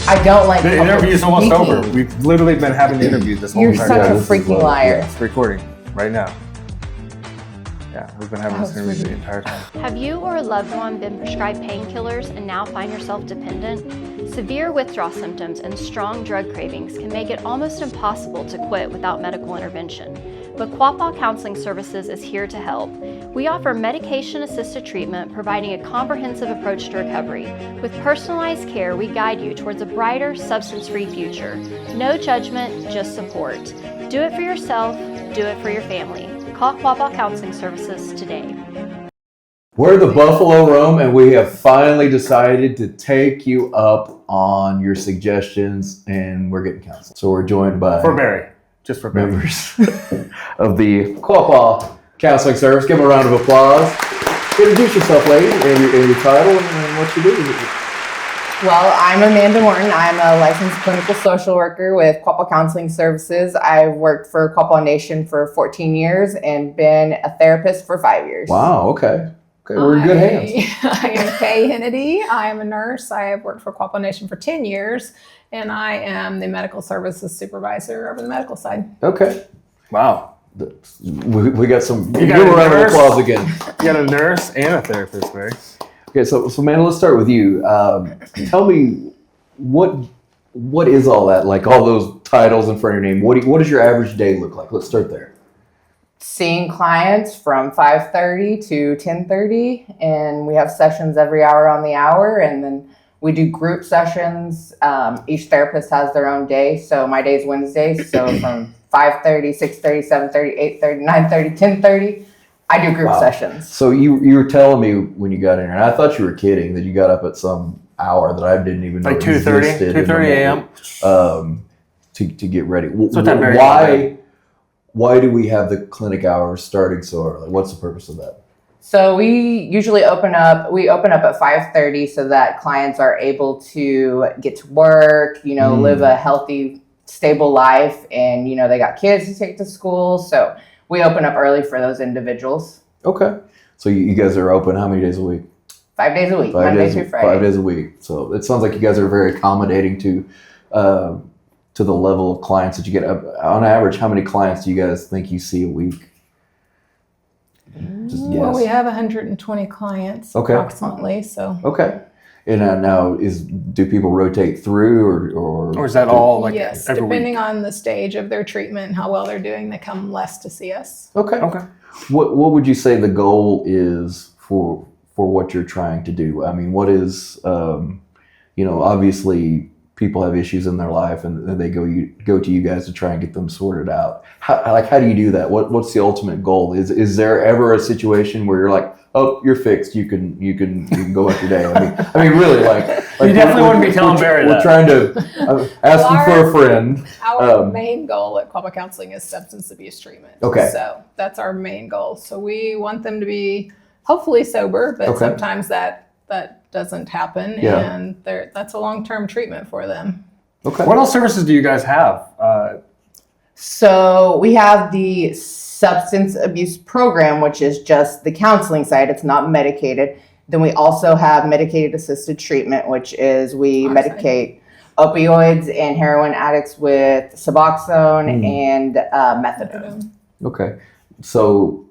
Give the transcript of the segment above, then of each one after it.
I don't like The public interview's almost speaking. over. We've literally been having the interview this whole You're time. such a this is freaking what- liar. It's recording right now. Yeah, we've been having this interview the entire time. Have you or a loved one been prescribed painkillers and now find yourself dependent? Severe withdrawal symptoms and strong drug cravings can make it almost impossible to quit without medical intervention. But Quapaw Counseling Services is here to help. We offer medication-assisted treatment, providing a comprehensive approach to recovery. With personalized care, we guide you towards a brighter, substance-free future. No judgment, just support. Do it for yourself, do it for your family. Call Quapaw Counseling Services today. We're the Buffalo Roam, and we have finally decided to take you up on your suggestions, and we're getting counseling. So we're joined by For Barry. Just for Barry. members of the Quapaw Counseling Service. Give them a round of applause. Introduce yourself, lady, and your title and what you do. Well, I'm Amanda Morton. I'm a licensed clinical social worker with Quapaw Counseling Services. I've worked for Quapaw Nation for 14 years and been a therapist for 5 years. Wow, okay. We're in good hands. I am Kay Henady. I am a nurse. I have worked for Quapaw Nation for 10 years, and I am the medical services supervisor over the medical side. Okay. Wow. We got some. You Give got a a round of nurse? applause again. You got a nurse and a therapist, Barry. Okay, so Amanda, let's start with you. Tell me what is all that? Like all those titles in front of your name. What does your average day look like? Let's start there. Seeing clients from 5:30 to 10:30, and we have sessions every hour on the hour, and then we do group sessions. Each therapist has their own day, so my day is Wednesdays, so from 5:30, 6:30, 7:30, 8:30, 9:30, 10:30, I do group Wow. sessions. So you were telling me when you got in here, and I thought you were kidding that you got up at some hour that I didn't even know Like 2:30, existed in the 2:30 a.m. morning, to get ready. So time Barry Why do we have the clinic hours starting so early? What's the purpose of that? So we usually open up at 5:30 so that clients are able to get to work, live a healthy, stable life, and they got kids to take to school. So we open up early for those individuals. Okay. So you guys are open how many days a week? 5 days a week, Monday through Friday. 5 days a week. So it sounds like you guys are very accommodating to the level of clients that you get. On average, how many clients do you guys think you see a week? Just Well, guess. we have 120 clients approximately. So Okay. And now do people rotate through Or is that all like yes, every depending week? on the stage of their treatment and how well they're doing, they come less to see us. Okay. Okay. What would you say the goal is for what you're trying to do? I mean, what is obviously people have issues in their life and they go to you guys to try and get them sorted out. How do you do that? What's the ultimate goal? Is there ever a situation where you're like, oh, you're fixed, you can go about your day? I mean really like You definitely wouldn't be telling Barry we're that. trying to ask you for a friend. Our main goal at Quapaw Counseling is substance abuse treatment. Okay. So that's our main goal. So we want them to be hopefully sober, but Okay. sometimes that doesn't happen, Yeah. and that's a long-term treatment for them. Okay. What else services do you guys have? So we have the substance abuse program, which is just the counseling side. It's not medicated. Then we also have medicated assisted treatment, which is we Our medicate opioids and heroin addicts with Suboxone and methadone. Okay. So,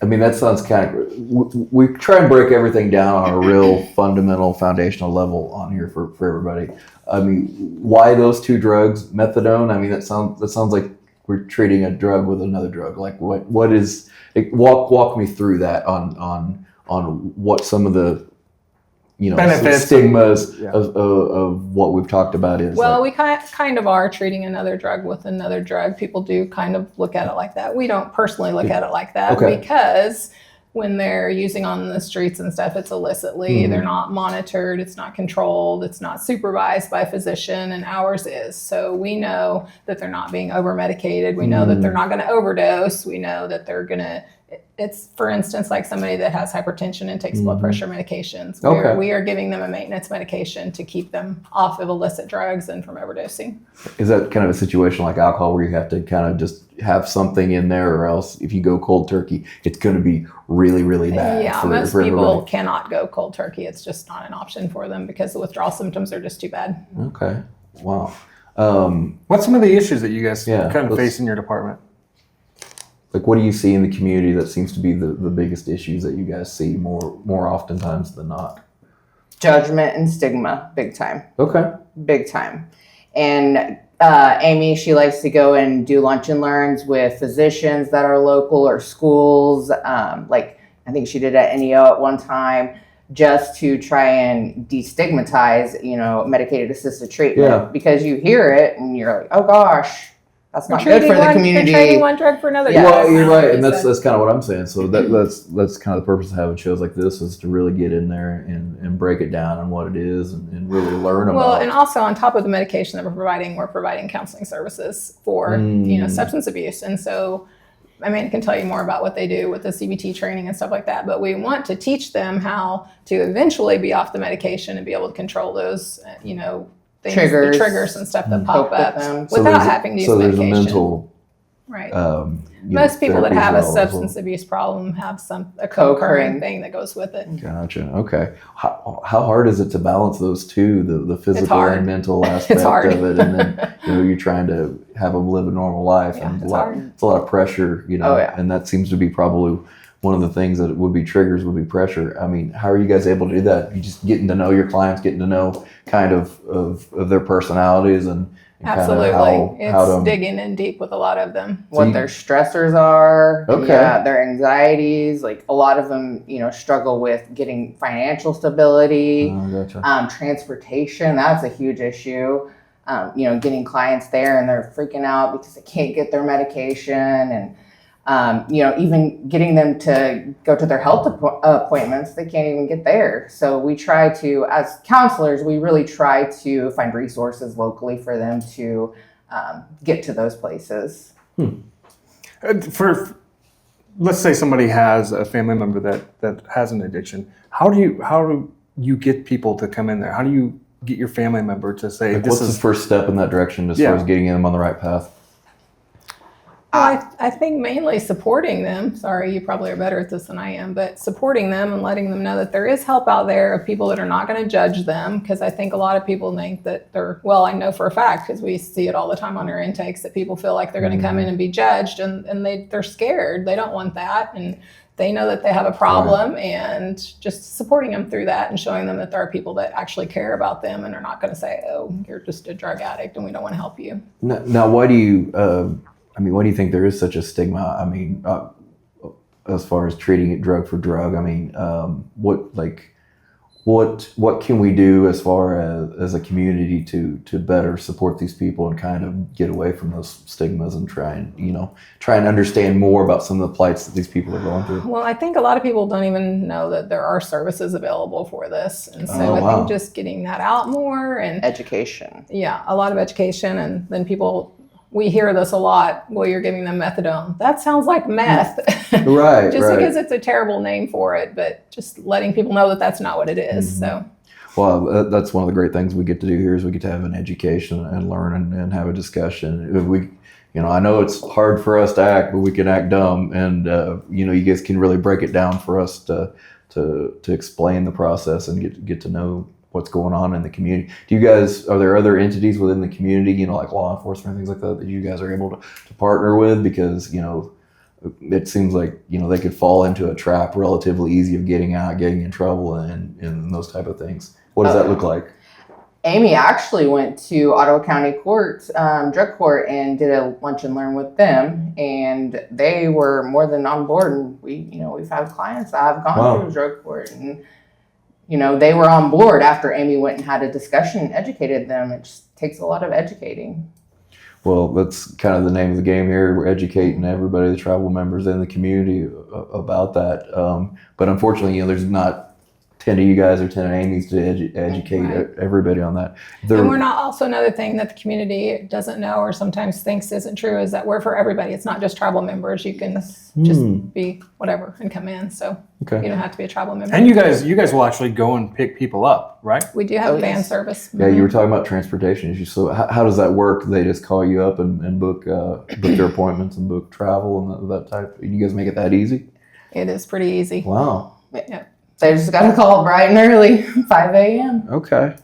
I mean, that sounds kind of, we try and break everything down on a real fundamental, foundational level on here for everybody. I mean, why those two drugs? Methadone? I mean, that sounds like we're treating a drug with another drug. Like what is, walk me through that on what some of the, Benefits. stigmas Yeah. of what we've talked about is. Well, like, we kind of are treating another drug with another drug. People do kind of look at it like that. We don't personally look at it like that Okay. because when they're using on the streets and stuff, it's illicitly. Mhm. They're not monitored. It's not controlled. It's not supervised by a physician, and ours is. So we know that they're not being over medicated. We know that they're not going to overdose. We know that they're going to it's for instance, like somebody that has hypertension and takes blood pressure medications. Okay. We are giving them a maintenance medication to keep them off of illicit drugs and from overdosing. Is that kind of a situation like alcohol where you have to kind of just have something in there, or else if you go cold turkey, it's going to be really, really bad? Yeah, for most everybody? people cannot go cold turkey. It's just not an option for them because the withdrawal symptoms are just too bad. Okay. Wow. What's some of the issues that you guys Yeah, kind of let's- face in your department? Like, what do you see in the community that seems to be the biggest issues that you guys see more oftentimes than not? Judgment and stigma, big time. Okay. Big time. And Amy, she likes to go and do lunch and learns with physicians that are local or schools. Like I think she did at NEO at one time, just to try and destigmatize, medicated assisted treatment. Yeah. Because you hear it and you're like, oh gosh, that's not good for the They're community. trading one drug for another. Yeah. drug. Well, you're right, and So- that's kind of what I'm saying. So that's kind of the purpose of having shows like this, is to really get in there and break it down on what it is and really learn about. Well, and also on top of the medication that we're providing counseling services for, substance abuse. And so, I can tell you more about what they do with the CBT training and stuff like that, but we want to teach them how to eventually be off the medication and be able to control those, things, Triggers. the triggers and stuff that Cope pop with up them. without having to use so medication. there's a mental. Right. Most Most people that have a substance abuse problem have a Co-occurring. co-occurring thing that goes with it. Gotcha. Okay. How hard is it to balance those two, the physical hard. and mental aspect hard. of it, and then you're trying to have them live a normal life, Yeah, and it's hard. it's a lot of pressure, Oh, yeah. and that seems to be probably one of the things that would be triggers would be pressure. How are you guys able to do that? You just getting to know your clients, getting to know kind of their personalities and Absolutely. kind of how It's to digging in deep with a lot of them. What you- their stressors are, Okay. their anxieties. Like a lot of them, struggle with getting financial stability, Gotcha. transportation. That's a huge issue. Getting clients there and they're freaking out because they can't get their medication, and even getting them to go to their health appointments, they can't even get there. So we try to, as counselors, we really try to find resources locally for them to get to those places. Let's say somebody has a family member that has an addiction. How do you get people to come in there? How do you get your family member to say, Like, this what's is the first step in that direction as Yeah. far as getting them on the right path? Well, I think mainly supporting them. Sorry, you probably are better at this than I am, but supporting them and letting them know that there is help out there of people that are not going to judge them. Because I think a lot of people think that I know for a fact, because we see it all the time on our intakes, that people feel like they're going to come in and be judged, and they're scared. They don't want that. And they know that they have a problem, and just supporting them through that and showing them that there are people that actually care about them and are not going to say, oh, you're just a drug addict and we don't want to help you. Now, why do you think there is such a stigma? As far as treating it drug for drug, what can we do as far as a community to better support these people and kind of get away from those stigmas and try and understand more about some of the plights that these people are going through? Well, I think a lot of people don't even know that there are services available for this. And so I wow. think just getting that out more and Education. a lot of education. And then we hear this a lot. Well, you're giving them methadone. That sounds like meth. Right, Just right. because it's a terrible name for it, but just letting people know that that's not what it is. So Well, that's one of the great things we get to do here is we get to have an education and learn and have a discussion. I know it's hard for us to act, but we can act dumb, and you guys can really break it down for us to explain the process and get to know what's going on in the community. Are there other entities within the community, like law enforcement and things like that you guys are able to partner with? Because, it seems like, they could fall into a trap relatively easy of getting out, getting in trouble and those type of things. What does that look like? Amy actually went to Ottawa County Court, drug court, and did a lunch and learn with them, and they were more than on board. And we've had clients that have gone through drug court, and they were on board after Amy went and had a discussion and educated them. It just takes a lot of educating. Well, that's kind of the name of the game here. We're educating everybody, the tribal members in the community about that. But unfortunately, there's not 10 to you guys or 10 to Amy's to educate Right. everybody on that. And we're not, also another thing that the community doesn't know or sometimes thinks isn't true is that we're for everybody. It's not just tribal members. You can just be whatever and come in. So Okay. you don't have to be a tribal member. And you guys will actually go and pick people up, right? We do have Oh, a van yes. service. Yeah, you were talking about transportation issues. So how does that work? They just call you up and book their appointments and book travel and that type. You guys make it that easy? It is pretty easy. Wow. Yeah. They just got to call bright and early, 5 a.m. Okay.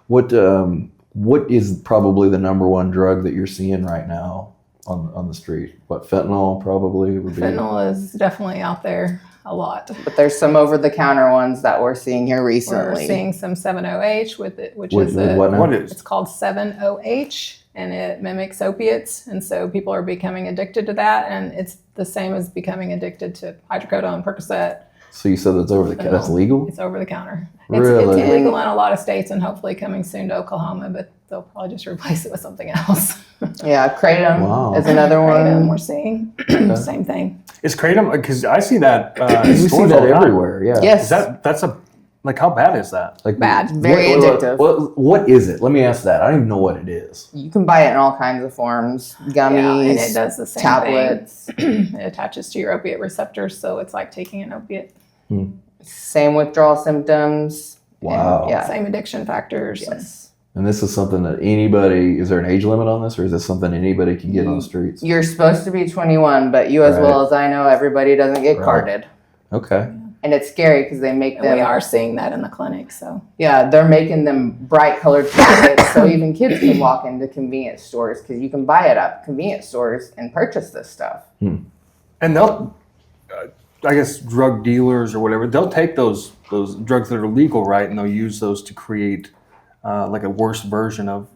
What is probably the number one drug that you're seeing right now on the street? What, fentanyl probably would be? Fentanyl is definitely out there a lot. But there's some over-the-counter ones that we're seeing here We're recently. seeing some 7-OH which With is what now? What is? it's called 7-OH and it mimics opiates. And so people are becoming addicted to that. And it's the same as becoming addicted to hydrocodone, Percocet. So you said that's over the that's legal? It's over the counter. Really? It's illegal in a lot of states and hopefully coming soon to Oklahoma, but they'll probably just replace it with something else. Yeah, Kratom Wow. is another Kratom, one. we're seeing same thing. Is Kratom? Because I see that. We see stores that all the time. everywhere. Yeah. Yes. Is that's a like how bad is that? Like Bad. Very addictive. What is it? Let me ask that. I don't even know what it is. You can buy it in all kinds of forms. Gummies, Yeah, and it does the same tablets. thing. It attaches to your opiate receptors, so it's like taking an opiate. Same withdrawal symptoms. Wow. And, yeah. Same addiction factors. Yes. And this is something that anybody, is there an age limit on this, or is this something anybody can get on the streets? You're supposed to be 21, but you, as Right. well as I know, everybody doesn't get Right. carded. Okay. And it's scary because they make And them. we are seeing that in the clinic. So Yeah, they're making them bright colored packets so even kids can walk into convenience stores because you can buy it at convenience stores and purchase this stuff. And they'll, I guess, drug dealers or whatever, they'll take those drugs that are legal, right, and they'll use those to create like a worse version of.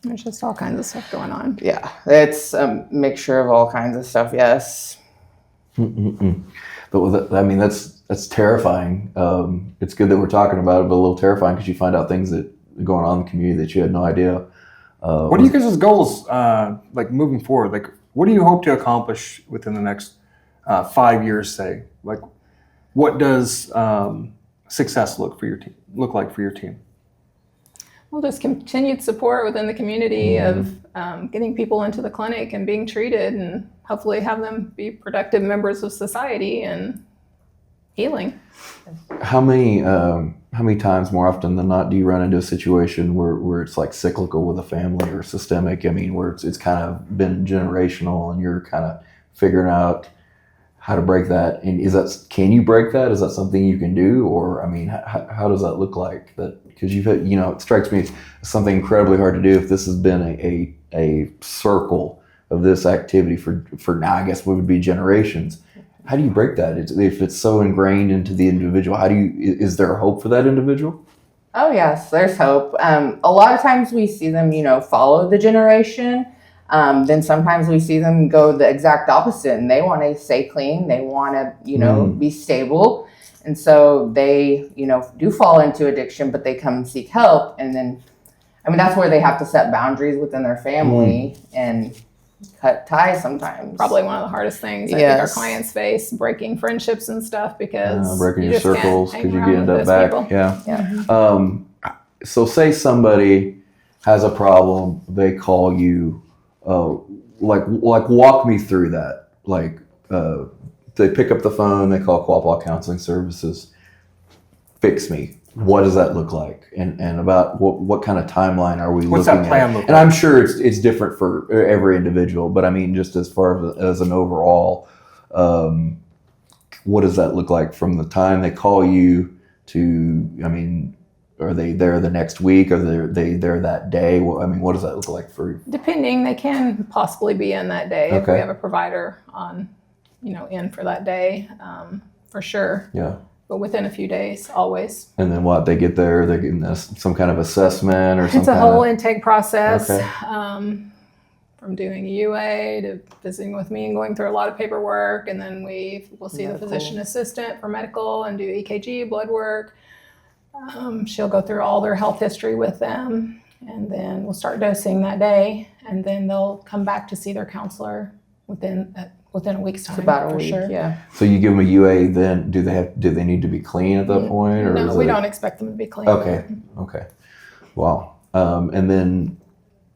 there's just all kinds of stuff going on. Yeah, it's a mixture of all kinds of stuff, yes. But I mean, that's terrifying. It's good that we're talking about it, but a little terrifying because you find out things that are going on in the community that you had no idea. What are you guys' goals like moving forward? Like, what do you hope to accomplish within the next 5 years, say? Like, what does success look like for your team? Well, just continued support within the community of getting people into the clinic and being treated and hopefully have them be productive members of society and healing. How many times more often than not do you run into a situation where it's like cyclical with a family or systemic? I mean, where it's kind of been generational and you're kind of figuring out how to break that. And can you break that? Is that something you can do? Or, I mean, how does that look like? Because you've had, it strikes me as something incredibly hard to do if this has been a circle of this activity for now, I guess what would be generations. How do you break that? If it's so ingrained into the individual, is there hope for that individual? Oh, yes, there's hope. A lot of times we see them, follow the generation. Then sometimes we see them go the exact opposite and they want to stay clean. They want to, be stable. And so they, do fall into addiction, but they come and seek help. And then, that's where they have to set boundaries within their family and cut ties sometimes. Probably one of the hardest things I think our clients face, breaking friendships and stuff because breaking you your just can't circles hang because you around get with up those back. people. Yeah. So say somebody has a problem, they call you. Like walk me through that. Like they pick up the phone, they call Quapaw Counseling Services. Fix me. What does that look like? And about what kind of timeline are we What's looking that plan at? look And like? I'm sure it's different for every individual, but I mean, just as far as an overall, what does that look like from the time they call you to? Are they there the next week? Are they there that day? What does that look like for you? Depending, they can possibly be in that day if we Okay. have a provider on, in for that day, for sure. Yeah. But within a few days, always. And then they get there, they're getting some kind of assessment or something. It's a whole intake process, Okay. from doing a UA to visiting with me and going through a lot of paperwork. And then we'll see the physician assistant for medical and do EKG, blood work. She'll go through all their health history with them. And then we'll start dosing that day. And then they'll come back to see their counselor within a week's time. It's about a for week, sure. yeah. So you give them a UA, then do they need to be clean at that point, or No, is we it- don't expect them to be clean. Okay. Wow. And then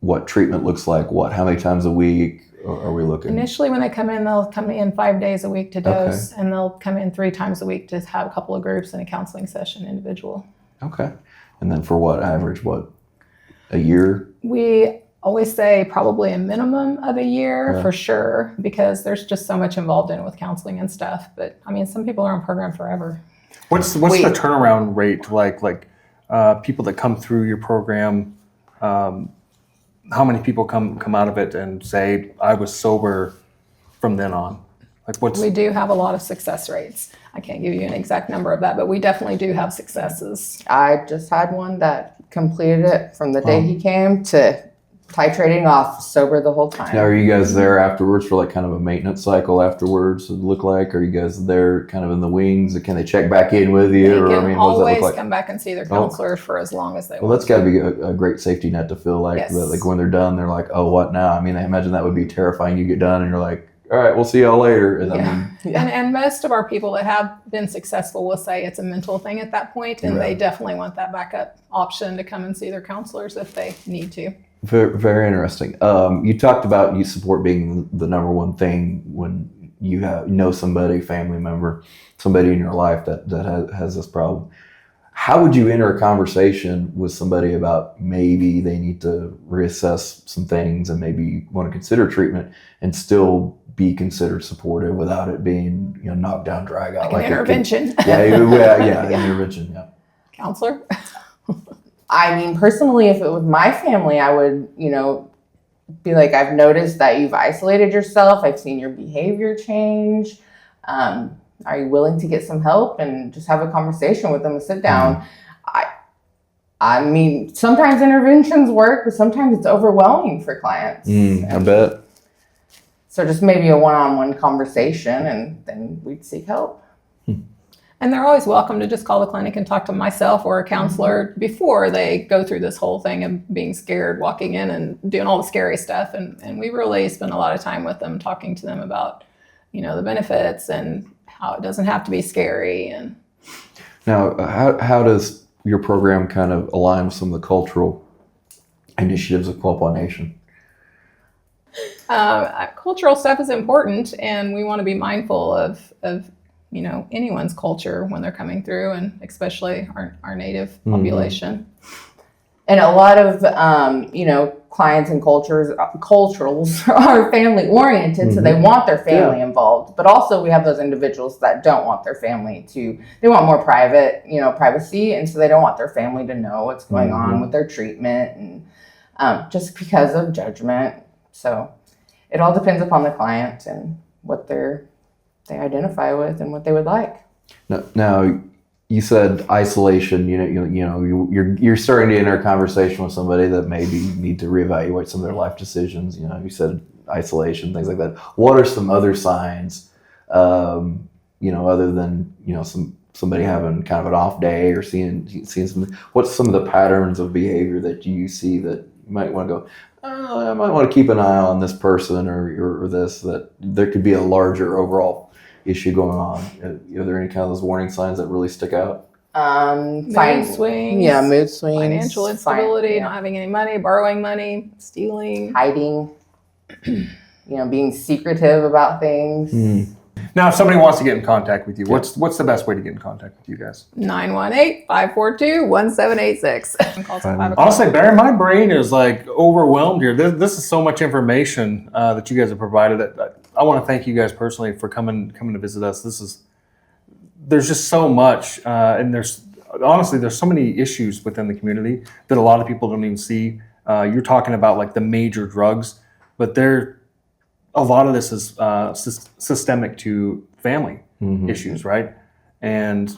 what treatment looks like? What? How many times a week are we looking? Initially, when they come in, they'll come in 5 days a week to dose, and they'll come in 3 times a week to have a couple of groups and a counseling session individual. Okay. And then for what average? What? A year? We always say probably a minimum of a year Yeah. for sure, because there's just so much involved in it with counseling and stuff. But I mean, some people are on program forever. What's the turnaround rate like people that come through your program? How many people come out of it and say, I was sober from then on? Like We do have a lot of success rates. I can't give you an exact number of that, but we definitely do have successes. I just had one that completed it from the day he came to titrating off sober the whole time. Now, are you guys there afterwards for like kind of a maintenance cycle afterwards? Does it look like? Are you guys there kind of in the wings? Can they check back in with you? They Or can what does that always look like? come back and see their counselor for as long as they Well, want. that's got to be a great safety net to feel like Yes. that. Like when they're done, they're like, "Oh, what now?" I mean, I imagine that would be terrifying. You get done, and you're like, "All right, we'll see y'all later." And I Yeah. mean, And most of our people that have been successful will say it's a mental thing at that point, and they Right. definitely want that backup option to come and see their counselors if they need to. very, very interesting. You talked about you support being the number one thing when you know somebody, family member, somebody in your life that has this problem. How would you enter a conversation with somebody about maybe they need to reassess some things and maybe want to consider treatment and still be considered supportive without it being knocked down, drag out, Like an intervention. Intervention. Yeah. Counselor? I mean, personally, if it was my family, I would, be like, I've noticed that you've isolated yourself. I've seen your behavior change. Are you willing to get some help and just have a conversation with them and sit down? I mean, sometimes interventions work, but sometimes it's overwhelming for clients. I bet. So just maybe a one-on-one conversation, and then we'd seek help. And they're always welcome to just call the clinic and talk to myself or a counselor before they go through this whole thing of being scared, walking in and doing all the scary stuff. And we really spend a lot of time with them, talking to them about, the benefits and how it doesn't have to be scary. And Now, how does your program kind of align with some of the cultural initiatives of Quapaw Nation? cultural stuff is important, and we want to be mindful of anyone's culture when they're coming through, and especially our native population. And a lot of, clients and culturals are family oriented, so they want their family involved. But also we have those individuals that don't want their family they want more privacy. And so they don't want their family to know what's going on with their treatment, and just because of judgment. So it all depends upon the client and what they identify with and what they would like. Now, you said isolation. You're starting to enter a conversation with somebody that maybe need to reevaluate some of their life decisions. You said isolation, things like that. What are some other signs? Other than somebody having kind of an off day or seeing something. What's some of the patterns of behavior that you see that you might want to go? I might want to keep an eye on this person or this, that there could be a larger overall issue going on. Are there any kind of those warning signs that really stick out? Mood swings. Yeah, mood swings. Financial instability, not having any money, borrowing money, stealing. Hiding, being secretive about things. Now, if somebody wants to get in contact with you, what's the best way to get in contact with you guys? 918-542-1786. Honestly, Barry, my brain is like overwhelmed here. This is so much information that you guys have provided. That I want to thank you guys personally for coming to visit us. There's just so much, and there's so many issues within the community that a lot of people don't even see. You're talking about like the major drugs, but a lot of this is systemic to family issues, right? And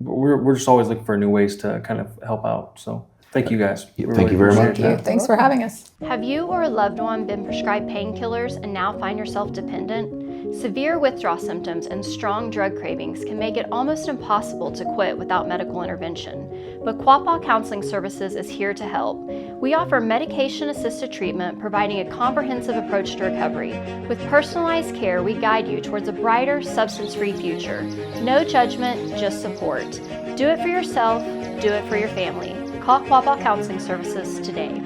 we're just always looking for new ways to kind of help out. So thank you guys. Thank you very much. Thank you. Thanks for having us. Have you or a loved one been prescribed painkillers and now find yourself dependent? Severe withdrawal symptoms and strong drug cravings can make it almost impossible to quit without medical intervention. but Quapaw Counseling Services is here to help. We offer medication-assisted treatment, providing a comprehensive approach to recovery. With personalized care, we guide you towards a brighter, substance-free future. No judgment, just support. Do it for yourself, do it for your family. Call Quapaw Counseling Services today.